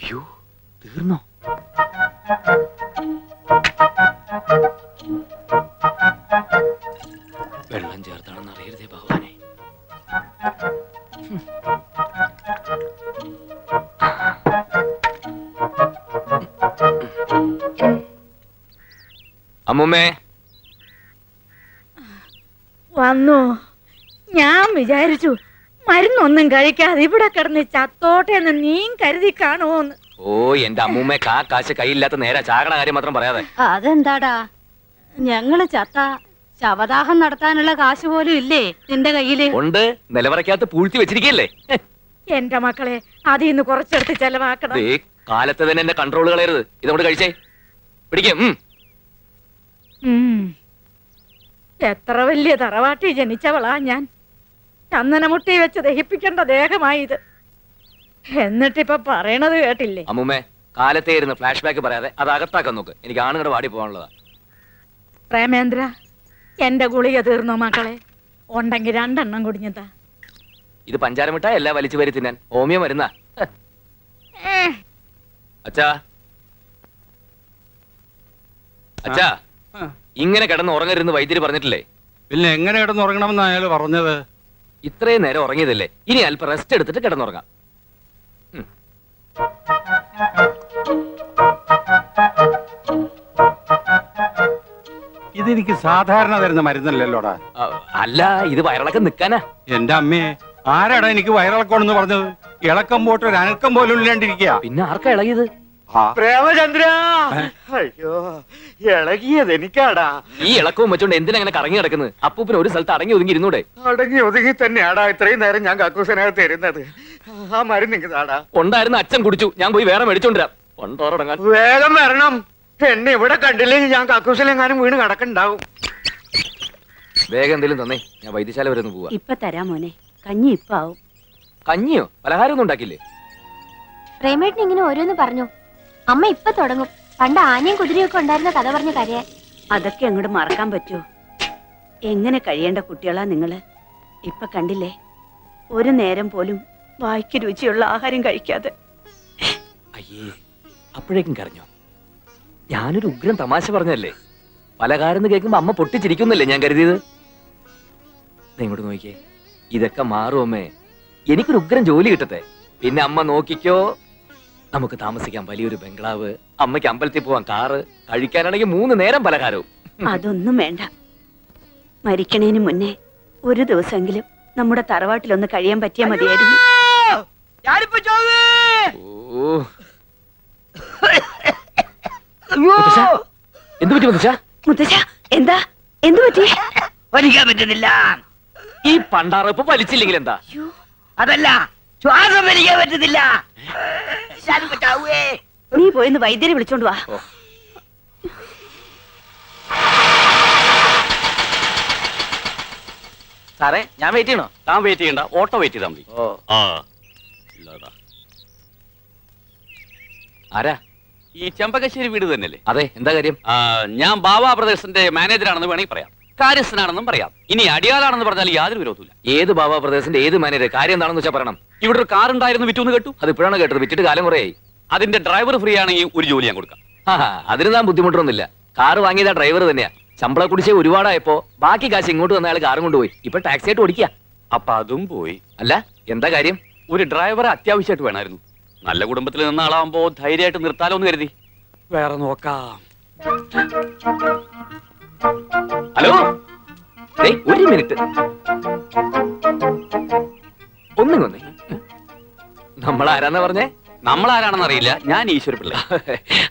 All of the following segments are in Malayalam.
അയ്യോ, തീർന്നോ? വെള്ളം ചേർത്താണെന്ന് അറിയരുതേ ഭഗവാനെ. അമ്മൂമ്മേ വന്നു. ഞാൻ വിചാരിച്ചു മരുന്നൊന്നും കഴിക്കാതെ ഇവിടെ കിടന്ന് ചത്തോട്ടെ എന്ന് നീ കരുതി കാണുമോന്ന്. ഓ, എന്റെ അമ്മൂമ്മ കാശ് കയ്യില്ലാത്ത നേരെ ചാകണ കാര്യം മാത്രം പറയാതെ. അതെന്താടാ, ഞങ്ങള് ചത്ത ശവദാഹം നടത്താനുള്ള കാശ് പോലും ഇല്ലേ നിന്റെ കയ്യില്? ഉണ്ട്, നിലവറയ്ക്കകത്ത് പൂഴ്ത്തി വെച്ചിരിക്കല്ലേ. എന്റെ മക്കളെ അതിൽ നിന്ന് കുറച്ചെടുത്ത് ചെലവാക്കണം. കാലത്ത് തന്നെ എന്റെ കൺട്രോൾ കളയരുത്. ഇതോട് കഴിച്ചേ പിടിക്കും. എത്ര വലിയ തറവാട്ടി ജനിച്ചവളാ ഞാൻ. ചന്ദനമുട്ടി വെച്ച് ദഹിപ്പിക്കേണ്ട ദേഹമായി ഇത്. എന്നിട്ടിപ്പൊ പറയണത് കേട്ടില്ലേ? അമ്മൂമ്മേ, കാലത്തെ ഇരുന്ന് ഫ്ലാഷ് ബാക്ക് പറയാതെ അത് അകത്താക്കാൻ നോക്ക്. എനിക്ക് ആണുങ്ങളുടെ വാടി പോകാനുള്ളതാ. പ്രേമേന്ദ്ര, എന്റെ ഗുളിക തീർന്നോ മക്കളെ? ഉണ്ടെങ്കിൽ 2 എണ്ണം കുടിഞ്ഞതാ. ഇത് പഞ്ചാരമിട്ടാ എല്ലാം വലിച്ചു വരി തിന്നാൻ ഹോമിയോ മരുന്ന. അച്ഛാ അച്ഛാ, ഇങ്ങനെ കിടന്ന് ഉറങ്ങരുന്ന് വൈദ്യര് പറഞ്ഞിട്ടില്ലേ? പിന്നെ എങ്ങനെ കിടന്നുറങ്ങണമെന്ന് അയാൾ പറഞ്ഞത്? ഇത്രയും നേരം ഉറങ്ങിയതല്ലേ, ഇനി അല്പം റെസ്റ്റ് എടുത്തിട്ട് കിടന്നുറങ്ങാം. ഇതെനിക്ക് സാധാരണ തരുന്ന മരുന്നല്ലല്ലോടാ. അല്ല, ഇത് വയറിളക്കം നിക്കാനാ. എന്റെ അമ്മേ, ആരാടാ എനിക്ക് വയറിളക്കമെന്ന് പറഞ്ഞത്? ഇളക്കം പോട്ട് ഒരു അനക്കം പോലും ഇല്ലാണ്ടിരിക്കുക. പിന്നെ ആർക്കാ ഇളകിയത്? പ്രേമചന്ദ്ര, അയ്യോ, ഇളകിയത് എനിക്കാടാ. ഈ ഇളക്കവും വെച്ചോണ്ട് എന്തിനങ്ങനെ കറങ്ങി കിടക്കുന്നത്? അപ്പൂപ്പിന് ഒരു സ്ഥലത്ത് അടങ്ങി ഒതുങ്ങി ഇരുന്നൂടെ? അടങ്ങി ഒതുങ്ങി തന്നെയാടാ ഇത്രയും നേരം ഞാൻ കക്കൂസനകത്ത് ഇരുന്നത്. ആ മരുന്ന് നിങ്ങടാ. ഉണ്ടായിരുന്ന അച്ഛൻ കുടിച്ചു, ഞാൻ പോയി വേറെ മേടിച്ചോണ്ടിരാം. കൊണ്ടോറടങ്ങാൻ വേഗം വരണം. എന്നെ ഇവിടെ കണ്ടില്ലെങ്കിൽ ഞാൻ കക്കൂസിലെങ്ങാനും വീണ് കിടക്കണ്ടാവും. വേഗം എന്തെങ്കിലും തന്നേ, ഞാൻ വൈദ്യശാല വരെ ഒന്ന് പോവാ. ഇപ്പൊ തരാ മോനെ, കഞ്ഞി ഇപ്പൊ ആവും. കഞ്ഞിയോ? പലഹാരം ഒന്നും ഉണ്ടാക്കില്ലേ? പ്രേമേട്ടൻ ഇങ്ങനെ ഓരോന്ന് പറഞ്ഞു. അമ്മ ഇപ്പൊ തുടങ്ങും. പണ്ട് ആനയും കുതിരയൊക്കെ ഉണ്ടായിരുന്ന കഥ പറഞ്ഞ കരയാൻ. അതൊക്കെ അങ്ങോട്ട് മറക്കാൻ പറ്റുമോ? എങ്ങനെ കഴിയേണ്ട കുട്ടികളാ നിങ്ങള്. ഇപ്പൊ കണ്ടില്ലേ, ഒരു നേരം പോലും വായ്ക്ക് രുചിയുള്ള ആഹാരം കഴിക്കാതെ. അയ്യേ, അപ്പോഴേക്കും കരഞ്ഞോ? ഞാനൊരു ഉഗ്രം തമാശ പറഞ്ഞല്ലേ. പലഹാരം കേൾക്കുമ്പോ അമ്മ പൊട്ടിച്ചിരിക്കുന്നല്ലേ ഞാൻ കരുതിയത്. ഇങ്ങോട്ട് നോക്കിയേ, ഇതൊക്കെ മാറും അമ്മേ. എനിക്കൊരു ഉഗ്രം ജോലി കിട്ടട്ടെ, പിന്നെ അമ്മ നോക്കിക്കോ. നമുക്ക് താമസിക്കാൻ വലിയൊരു ബംഗ്ലാവ്, അമ്മയ്ക്ക് അമ്പലത്തിൽ പോവാൻ കാറ്, കഴിക്കാനാണെങ്കിൽ 3 നേരം പലഹാരവും. അതൊന്നും വേണ്ട. മരിക്കണേന് മുന്നേ ഒരു ദിവസമെങ്കിലും നമ്മുടെ തറവാട്ടിലൊന്ന് കഴിയാൻ പറ്റിയാ മതിയായിരുന്നു. ഓ, എന്ത് പറ്റി മുത്തശ്ശ? മുത്തശ്ശ, എന്താ എന്തു പറ്റി? വലിക്കാൻ പറ്റുന്നില്ല. ഈ പണ്ടാറപ്പ് വലിച്ചില്ലെങ്കിൽ എന്താ? അതല്ല, ശ്വാസം വലിക്കാൻ പറ്റുന്നില്ല. നീ പോയിന്ന് വൈദ്യരെ വിളിച്ചോണ്ട് വാ. സാറേ, ഞാൻ വെയിറ്റ് ചെയ്യണോ? താൻ വെയിറ്റ് ചെയ്യണ്ട, ഓട്ടോ വെയിറ്റ് ചെയ്താൽ മതി. ആരാ? ഈ ചെമ്പകശ്ശേരി വീട് തന്നെയല്ലേ? അതെ, എന്താ കാര്യം? ഞാൻ ബാബാ ബ്രദേഴ്സിന്റെ മാനേജറാണെന്ന് വേണമെങ്കിൽ പറയാം, കാര്യസ്ഥനാണെന്നും പറയാം. ഇനി അടിയാളാണെന്ന് പറഞ്ഞാൽ യാതൊരു വിരോധമില്ല. ഏത് ബാബാ പ്രദേശത്തിന്റെ ഏത് മാനേജർ? കാര്യം എന്താണെന്ന് വെച്ചാൽ പറയണം. ഇവിടെ ഒരു കാർ ഉണ്ടായിരുന്നു, വിറ്റൂന്ന് കേട്ടു. അത് ഇപ്പോഴാണ് കേട്ടത്, വിറ്റിട്ട് കാലം കുറയായി. അതിന്റെ ഡ്രൈവർ ഫ്രീ ആണെങ്കിൽ ഒരു ജോലി ഞാൻ കൊടുക്കാം. അതിന് താൻ ബുദ്ധിമുട്ടൊന്നുമില്ല. കാറ് വാങ്ങിയത് ഡ്രൈവർ തന്നെയാ. ശമ്പള കുടിശ്ശേ ഒരുപാടായപ്പോ ബാക്കി കാശ് ഇങ്ങോട്ട് വന്ന അയാൾ കാറും കൊണ്ടുപോയി. ഇപ്പൊ ടാക്സി ആയിട്ട് ഓടിക്കുക. അപ്പൊ അതും പോയി. അല്ല, എന്താ കാര്യം? ഒരു ഡ്രൈവറെ അത്യാവശ്യമായിട്ട് വേണമായിരുന്നു. നല്ല കുടുംബത്തിൽ നിന്ന ആളാവുമ്പോ ധൈര്യമായിട്ട് നിർത്താലോ എന്ന് കരുതി. വേറെ നോക്കാം. ഹലോ, ഒരു മിനിറ്റ് ഒന്നിങ്ങൊന്നേ. നമ്മളാരാന്നാ പറഞ്ഞേ? നമ്മളാരാണെന്ന് അറിയില്ല, ഞാൻ ഈശ്വരപിള്ള.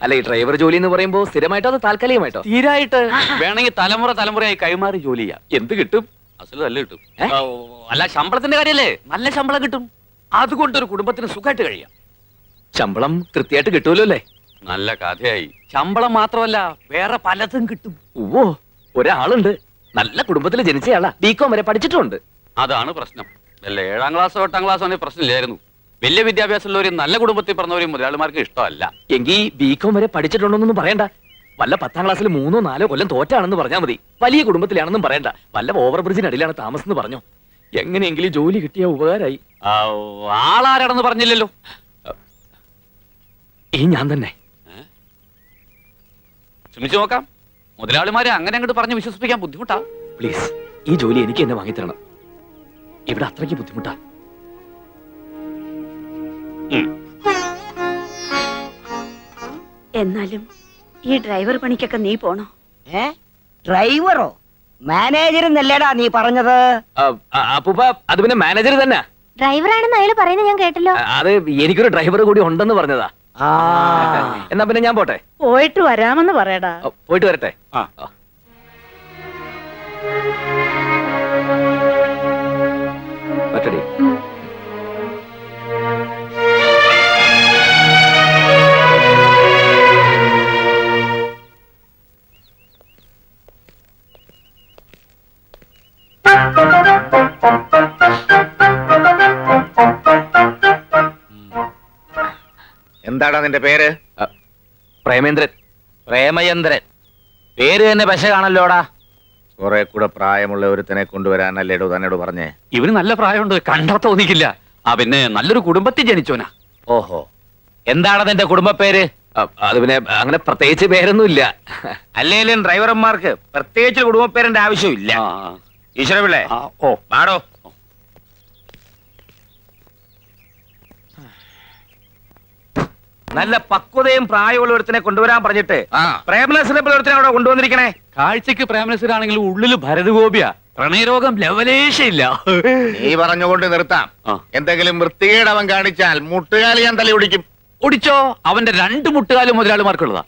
അല്ല, ഈ ഡ്രൈവർ ജോലി എന്ന് പറയുമ്പോ സ്ഥിരമായിട്ടോ അതോ താൽക്കാലികമായിട്ടോ? തീരായിട്ട് വേണമെങ്കിൽ തലമുറയായി കൈമാറി ജോലി ചെയ്യാം. എന്ത് കിട്ടും? അസല് നല്ല കിട്ടും. അല്ല, ശമ്പളത്തിന്റെ കാര്യല്ലേ, നല്ല ശമ്പളം കിട്ടും. അതുകൊണ്ടൊരു കുടുംബത്തിന് സുഖമായിട്ട് കഴിയാം. ശമ്പളം കൃത്യമായിട്ട് കിട്ടുമല്ലോ അല്ലേ? നല്ല കഥയായി. ശമ്പളം മാത്രമല്ല, വേറെ പലതും കിട്ടും. ഓ, ഒരാളുണ്ട്, നല്ല കുടുംബത്തിൽ ജനിച്ചയാളാ, ബികോം വരെ പഠിച്ചിട്ടുണ്ട്. അതാണ് പ്രശ്നം. വല്ല 7ാം ക്ലാസ്സോ 8ാം ക്ലാസ്സോ ആണെങ്കിൽ പ്രശ്നമില്ലായിരുന്നു. വലിയ വിദ്യാഭ്യാസമുള്ളവരും നല്ല കുടുംബത്തിൽ പറഞ്ഞവരും മുതലാളിമാർക്ക് ഇഷ്ടമല്ല. എങ്കിൽ ബികോം വരെ പഠിച്ചിട്ടുണ്ടോന്നൊന്നും പറയണ്ട. വല്ല 10ാം ക്ലാസ്സിൽ 3 4 കൊല്ലം തോറ്റാണെന്ന് പറഞ്ഞാൽ മതി. വലിയ കുടുംബത്തിലാണെന്നും പറയണ്ട. വല്ല ഓവർ ബ്രിഡ്ജിനടിയിലാണ് താമസം എന്ന് പറഞ്ഞോ. എങ്ങനെയെങ്കിലും ജോലി കിട്ടിയ ഉപകാരമായി. ആളാരാണെന്ന് പറഞ്ഞില്ലല്ലോ. ഈ ഞാൻ തന്നെ. ശ്രമിച്ചു നോക്കാം. മുതലാളിമാരെ അങ്ങനെ അങ്ങോട്ട് പറഞ്ഞ് വിശ്വസിപ്പിക്കാൻ ബുദ്ധിമുട്ടാ. പ്ലീസ്, ഈ ജോലി എനിക്ക് തന്നെ വാങ്ങിത്തരണം. ഇവിടെ അത്രയ്ക്ക് ബുദ്ധിമുട്ടാ. എന്നാലും ഈ ഡ്രൈവർ പണിക്കൊക്കെ നീ പോണോ? ഡ്രൈവറോ മാനേജർ എന്നല്ലേടാ നീ പറഞ്ഞത്? അപ്പൂപ്പ, അത് പിന്നെ മാനേജർ തന്നെ. ഡ്രൈവറാണെന്ന് അയാൾ പറയുന്നത് ഞാൻ കേട്ടല്ലോ. അത് എനിക്കൊരു ഡ്രൈവർ കൂടി ഉണ്ടെന്ന് പറഞ്ഞതാ. എന്നാ പിന്നെ ഞാൻ പോട്ടെ. പോയിട്ട് വരാമെന്ന് പറയടാ. പോയിട്ട് വരട്ടെ. പറ്റടി. എന്താടാ നിന്റെ പേര്? പ്രേമേന്ദ്രൻ. പ്രേമചന്ദ്രൻ പേര് തന്നെ പശ കാണല്ലോടാ. കുറെ കൂടെ പ്രായമുള്ള ഒരുത്തനെ കൊണ്ടുവരാനല്ലേടോ തന്നോട് പറഞ്ഞേ? ഇവന് നല്ല പ്രായമുണ്ട്, കണ്ടാ തോന്നിക്കില്ല. പിന്നെ നല്ലൊരു കുടുംബത്തിൽ ജനിച്ചോനാ. ഓഹോ, എന്താണ് നിന്റെ കുടുംബ പേര്? അത് പിന്നെ അങ്ങനെ പ്രത്യേകിച്ച് പേരൊന്നുമില്ല. അല്ലെങ്കിലും ഡ്രൈവർമാർക്ക് പ്രത്യേകിച്ച് കുടുംബ പേരിന്റെ ആവശ്യമില്ല. ഈശ്വരപിള്ളേ, ഓ പാടോ. നല്ല പക്വതയും പ്രായമുള്ള ഒരുത്തിനെ കൊണ്ടുവരാൻ പറഞ്ഞിട്ട് പ്രേമനസിനെ പോലെ ഒരുത്തിനെ അവിടെ കൊണ്ടുവന്നിരിക്കണേ. കാഴ്ചക്ക് പ്രേമനസരാണെങ്കിലും ഉള്ളില് ഭരതഗോപിയ. പ്രണയരോഗം ലവലേശയില്ല. നീ പറഞ്ഞുകൊണ്ട് നിർത്താം. എന്തെങ്കിലും വൃത്തികേട് അവൻ കാണിച്ചാൽ മുട്ടുകാലി ഞാൻ തലി ഒടിക്കും. ഒടിച്ചോ? അവന്റെ 2 മുട്ടുകാലും മുതലാളിമാർക്കുള്ളതാ.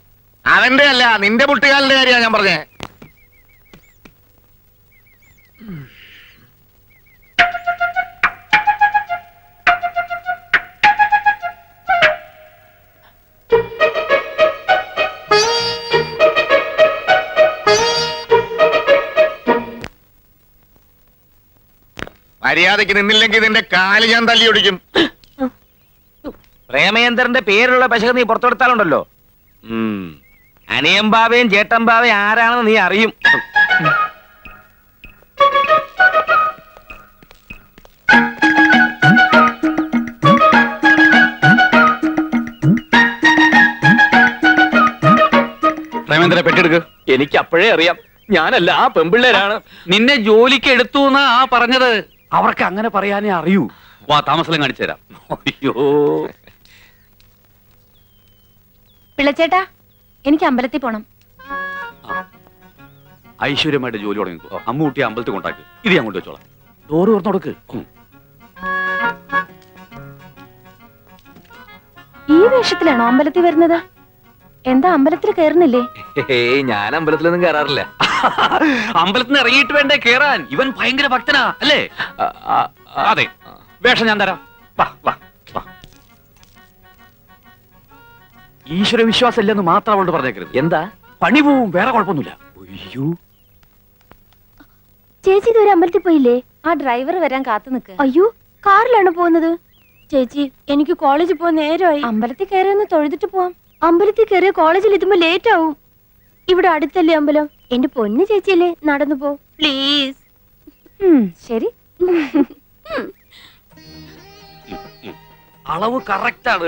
അവന്റെ അല്ല, നിന്റെ മുട്ടുകാലിന്റെ കാര്യമാണ് ഞാൻ പറഞ്ഞേ. മര്യാദയ്ക്ക് നിന്നില്ലെങ്കിൽ നിന്റെ കാല് ഞാൻ തല്ലി ഒടിക്കും. പ്രേമചന്ദ്രന്റെ പേരുള്ള പശ നീ പുറത്തെടുത്താലുണ്ടല്ലോ, അനിയമ്പാവയും ചേട്ടമ്പാവയും ആരാണെന്ന് നീ അറിയും. പ്രേമേന്ദ്രനെ പെട്ടെടുക്ക്. എനിക്ക് അപ്പോഴേ അറിയാം, ഞാനല്ല, ആ പെമ്പിള്ളേരാണ്. നിന്നെ ജോലിക്ക് എടുത്തു എന്നാ പറഞ്ഞത്. അവർക്ക് അങ്ങനെ പറയാനേ അറിയൂ. വാ, താമസം കാണിച്ചു തരാം. അയ്യോ, പിള്ളച്ചേട്ടാ, എനിക്ക് അമ്പലത്തിൽ പോണം. ഐശ്വര്യമായിട്ട് ജോലി തുടങ്ങി. അമ്മൂട്ടി അമ്പലത്തിൽ കൊണ്ടാക്ക്. ഇത് ഞാൻ കൊണ്ടുവച്ചോളാം. ഡോറ് തുറന്നു കൊടുക്ക്. ഈ വേഷത്തിലാണോ അമ്പലത്തിൽ വരുന്നത്? എന്താ അമ്പലത്തിൽ കയറുന്നില്ലേ? ഞാൻ അമ്പലത്തിലൊന്നും കയറാറില്ല. അമ്പലത്തിൽ നിന്ന് ഇറങ്ങിയിട്ട് വേണ്ടേ കേറാൻ? ഇവൻ ഭയങ്കര ഭക്തനാ അല്ലേ? അതെ, വേഷം ഞാൻ തരാം. വാ വാ വാ. ഈശ്വര വിശ്വാസം ഇല്ലെന്ന് മാത്രം അവളോട് പറഞ്ഞേക്കരുത്. എന്താ? പണി പോവും, വേറെ കുഴപ്പമൊന്നുമില്ല. അയ്യോ, ചേച്ചി ഇതുവരെ അമ്പലത്തിൽ പോയില്ലേ? ആ ഡ്രൈവർ വരാൻ കാത്തു നിൽക്കുക. അയ്യോ, കാറിലാണ് പോകുന്നത്. ചേച്ചി, എനിക്ക് കോളേജിൽ പോകാൻ നേരമായി. അമ്പലത്തിൽ കയറി ഒന്ന് തൊഴുതിട്ട് പോവാം. അമ്പലത്തിൽ കയറിയ കോളേജിൽ എത്തുമ്പോ ലേറ്റ് ആവും. ഇവിടെ അടുത്തല്ലേ അമ്പലം? എന്റെ പൊന്നു ചേച്ചിയല്ലേ, നടന്നു പോ പ്ലീസ്. ശരി. അളവ് കറക്റ്റ് ആണ്.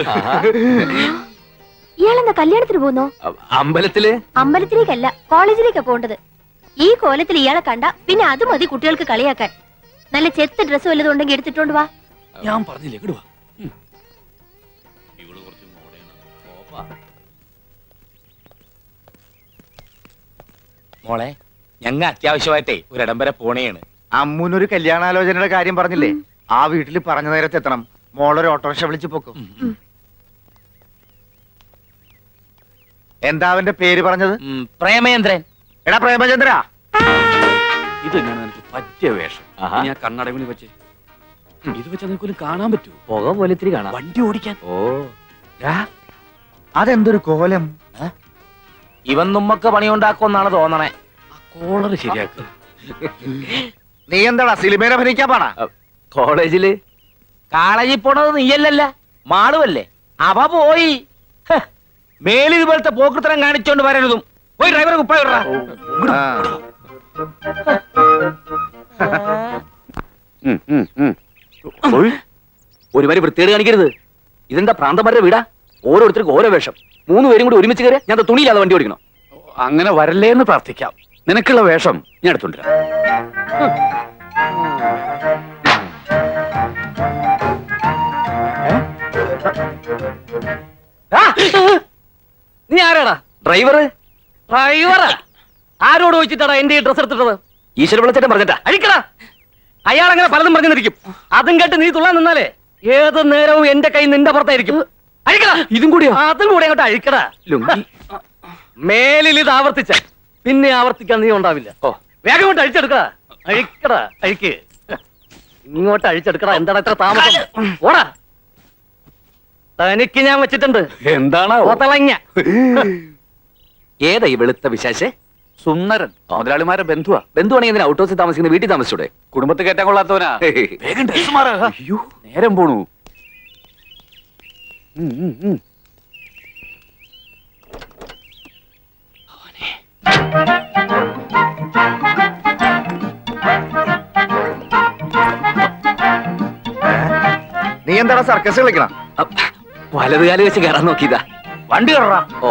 ഇയാളെന്താ കല്യാണത്തിന് പോകുന്നോ? അമ്പലത്തില്? അമ്പലത്തിലേക്കല്ല, കോളേജിലേക്കാ പോണ്ടത്. ഈ കോലത്തിൽ ഇയാളെ കണ്ട പിന്നെ അത് മതി കുട്ടികൾക്ക് കളിയാക്കാൻ. നല്ല ചെത്ത ഡ്രസ് വല്ലതും ഉണ്ടെങ്കിൽ എടുത്തിട്ടോണ്ട് വാ. ഞാൻ പറഞ്ഞില്ലേ, ഇങ്ങട് വാ. ഇവള് കുറച്ച് മോഡേണാ. മോളെ, ഞങ്ങ അത്യാവശ്യമായിട്ടേ ഒരിടം വരെ പോണേണ്. അമ്മൂനൊരു കല്യാണാലോചനയുടെ കാര്യം പറഞ്ഞില്ലേ? ആ വീട്ടിൽ പറഞ്ഞ നേരത്തെ എത്തണം. മോളൊരു ഓട്ടോറിക്ഷ വിളിച്ചു പോക്കും. എന്താ അവന്റെ പേര് പറഞ്ഞത്? പ്രേമചന്ദ്രൻ. എടാ പ്രേമചന്ദ്ര, ഇത് തന്നെയാണ് എനിക്ക് പറ്റിയ വേഷം. ഞാൻ കണ്ണടവിന് വെച്ച് ഇത് വെച്ചാൽ നിനക്കൊരു കാണാൻ പറ്റൂ. പുക പോലെ ഇത്തിരി കാണാം. വണ്ടി ഓടിക്കാൻ. ഓ, അതെന്തൊരു കോലം! ഇവൻ നമ്മക്ക് പണിയുണ്ടാക്കുമെന്നാണ് തോന്നണേ. കോളർ ശരിയാക്കുക. നീ എന്താടാ സിനിമയിൽ അഭിനയിക്കാൻ പാടാ? കോളേജില് കോളേജിൽ പോണത് നീയല്ലല്ല, മാളുവല്ലേ. അവ പോയി. മേലിൽ ഇതുപോലത്തെ പോക്കൃത്തരം കാണിച്ചോണ്ട് വരരുതും. പോയി ഡ്രൈവറെ കുപ്പായ ഒരുമാതിരി വൃത്തികേട് കാണിക്കരുത്. ഇതെന്താ പ്രാന്തന്മാരുടെ വീടാ? ഓരോരുത്തർക്കും ഓരോ വേഷം. 3 പേരും കൂടി ഒരുമിച്ച് കയറി ഞാൻ തുണിയില്ലാതെ വണ്ടി ഓടിക്കണം. അങ്ങനെ വരല്ലേ എന്ന് പ്രാർത്ഥിക്കാം. നിനക്കുള്ള വേഷം ഞാൻ എടുത്തോണ്ടിരാം. നീ ആരാടാ? ഡ്രൈവർ. ഡ്രൈവറാ? ആരോട് ചോദിച്ചിട്ടാടാ എന്റെ ഈ ഡ്രസ് എടുത്തിട്ടത്? ഈശ്വര വിളിച്ചിട്ട് പറഞ്ഞിട്ടാ അഴിക്കടാ. അയാൾ അങ്ങനെ പലതും പറഞ്ഞു നിൽക്കും. അതും കേട്ട് നീ തുള്ളാൻ നിന്നാലേ ഏത് നേരവും എന്റെ കൈ നിന്റെ പുറത്തായിരിക്കും. അഴിക്കടാ. ഇതും കൂടിയോ? അതും കൂടെ അങ്ങോട്ട് അഴിക്കടാ. മേലിൽ ഇത് ആവർത്തിച്ച പിന്നെ ആവർത്തിക്കാൻ നീ ഉണ്ടാവില്ല. ഓ, വേഗം കൊണ്ട് അഴിച്ചെടുക്കടാ. അഴിക്കടാ, അഴിക്ക്. ഇങ്ങോട്ട് അഴിച്ചെടുക്കടാ. എന്താണ് എത്ര താമസം? ഓടാ. തനിക്ക് ഞാൻ വെച്ചിട്ടുണ്ട്. എന്താണ് ഓത്തളങ്ങ. ഏതാ ഈ വെളുത്ത വിശാശേ? സുന്ദരൻ. മുതലാളിമാരെ ബന്ധുവാ. ബന്ധുവാണെങ്കിൽ എന്തിനാ ഔട്ട് ഹൗസിൽ താമസിക്കുന്ന വീട്ടിൽ താമസിച്ചൂടെ? കുടുംബത്തിൽ കയറ്റാൻ കൊള്ളാത്തവനാ. വേഗം ഡ്രസ് മാറാ. അയ്യോ, നേരം പോണു. നീ എന്താടാ സർക്കസ് കളിക്കണം? വലതുകാലം വെച്ച് കയറാൻ നോക്കിയതാ. വണ്ടി കയറാ. ഓ,